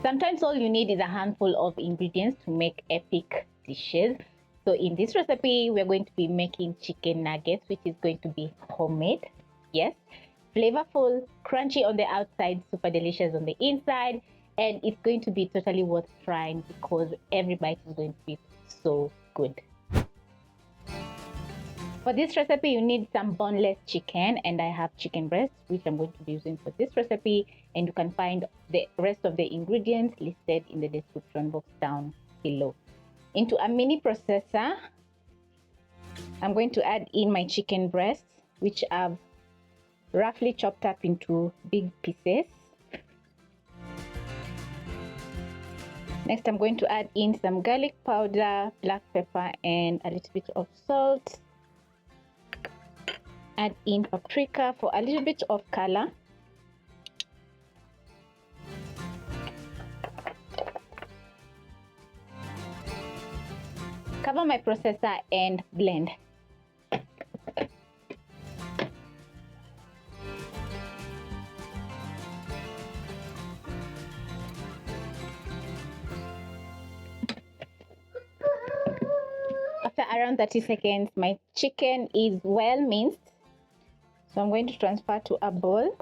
Sometimes all you need is a handful of ingredients to make epic dishes. So in this recipe, we're going to be making chicken nuggets, which is going to be homemade. Yes, flavorful, crunchy on the outside, super delicious on the inside, and it's going to be totally worth trying because every bite is going to be so good. For this recipe, you need some boneless chicken, and I have chicken breast, which I'm going to be using for this recipe, and you can find the rest of the ingredients listed in the description box down below. Into a mini processor, I'm going to add in my chicken breast, which I've roughly chopped up into big pieces. Next, I'm going to add in some garlic powder, black pepper, and a little bit of salt. Add in paprika for a little bit of color. Cover my processor and blend. After around 30 seconds, my chicken is well minced. So I'm going to transfer to a bowl.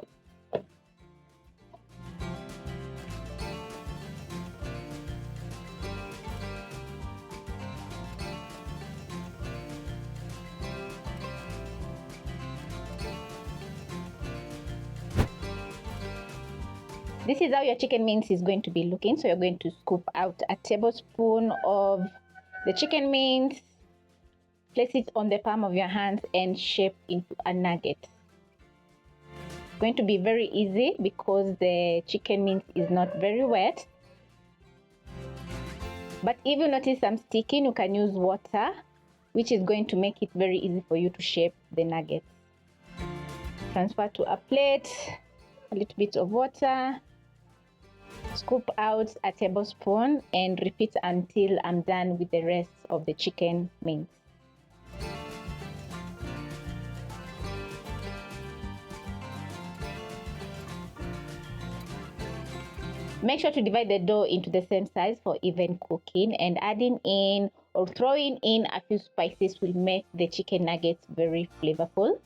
This is how your chicken mince is going to be looking. So you're going to scoop out a tablespoon of the chicken mince, place it on the palm of your hands and shape into a nugget. It's going to be very easy because the chicken mince is not very wet. But if you notice some sticking, you can use water, which is going to make it very easy for you to shape the nuggets. Transfer to a plate, a little bit of water, scoop out a tablespoon and repeat until I'm done with the rest of the chicken mince. Make sure to divide the dough into the same size for even cooking, and adding in or throwing in a few spices will make the chicken nuggets very flavorful.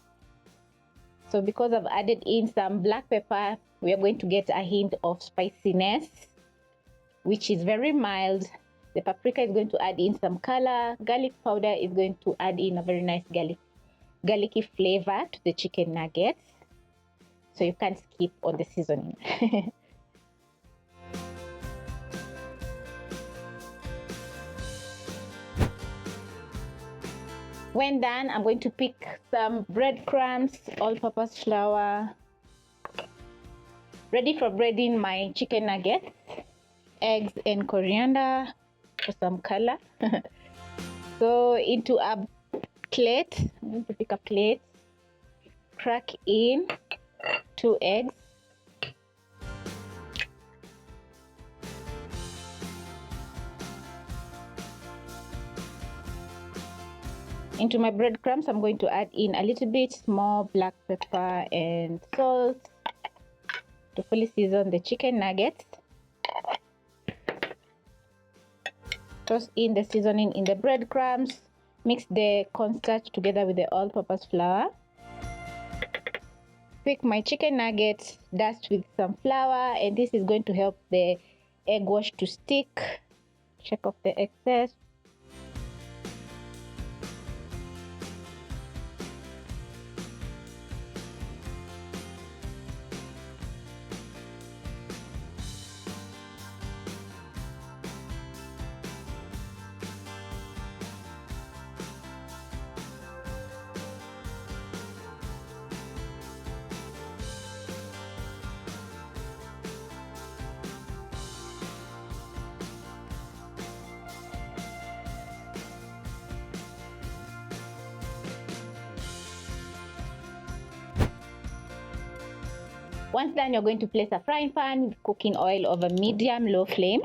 So because I've added in some black pepper, we are going to get a hint of spiciness, which is very mild. The paprika is going to add in some color. Garlic powder is going to add in a very nice garlicky flavor to the chicken nuggets. So you can't skip on the seasoning. When done, I'm going to pick some breadcrumbs, all-purpose flour, ready for breading my chicken nuggets, eggs and coriander for some color. So into a plate, I'm going to pick a plate, crack in 2 eggs, into my breadcrumbs, I'm going to add in a little bit more black pepper and salt to fully season the chicken nuggets. Toss in the seasoning in the breadcrumbs. Mix the cornstarch together with the all-purpose flour. Pick my chicken nuggets, dust with some flour, and this is going to help the egg wash to stick. Shake off the excess. Once done, you're going to place a frying pan with cooking oil over medium-low flame.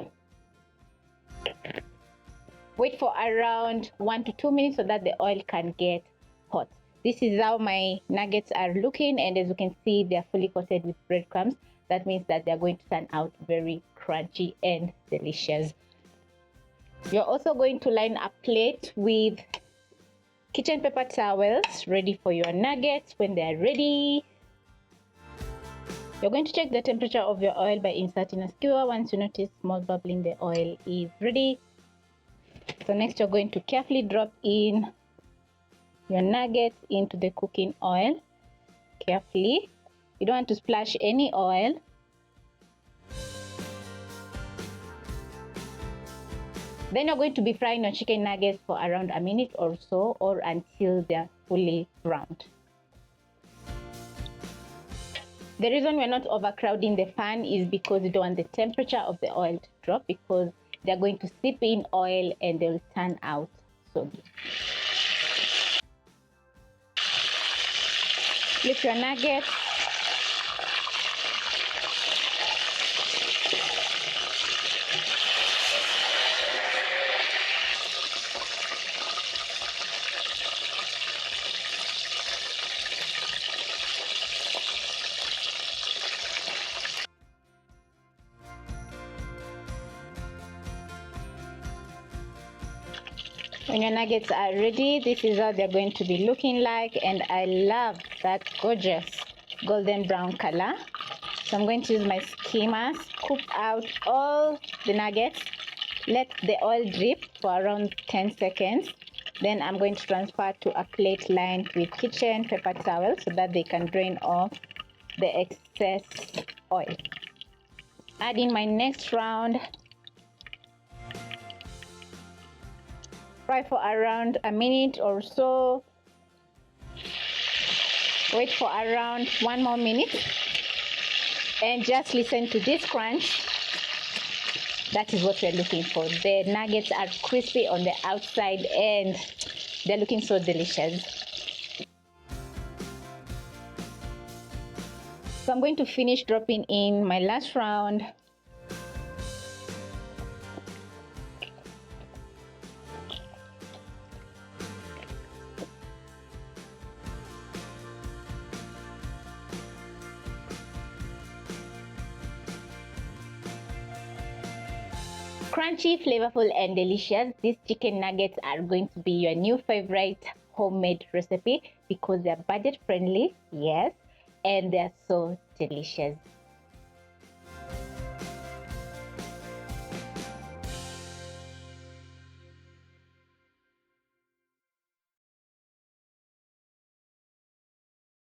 Wait for around 1 to 2 minutes so that the oil can get hot. This is how my nuggets are looking, and as you can see, they are fully coated with breadcrumbs. That means that they're going to turn out very crunchy and delicious. You're also going to line a plate with kitchen paper towels ready for your nuggets. When they're ready, you're going to check the temperature of your oil by inserting a skewer. Once you notice small bubbling, the oil is ready. So next, you're going to carefully drop in your nuggets into the cooking oil. Carefully. You don't want to splash any oil. Then you're going to be frying your chicken nuggets for around a minute or so, or until they're fully browned. The reason we're not overcrowding the pan is because you don't want the temperature of the oil to drop, because they're going to sip in oil and they'll turn out soggy. Flip your nuggets. When your nuggets are ready, this is how they're going to be looking like, and I love that gorgeous golden brown color. So I'm going to use my skimmer, scoop out all the nuggets, let the oil drip for around 10 seconds. Then I'm going to transfer to a plate lined with kitchen paper towel so that they can drain off the excess oil. Add in my next round. Fry for around a minute or so. Wait for around 1 more minute. And just listen to this crunch. That is what we're looking for. The nuggets are crispy on the outside and they're looking so delicious. So I'm going to finish dropping in my last round. Crunchy, flavorful, and delicious, these chicken nuggets are going to be your new favorite homemade recipe because they're budget friendly, yes, and they're so delicious.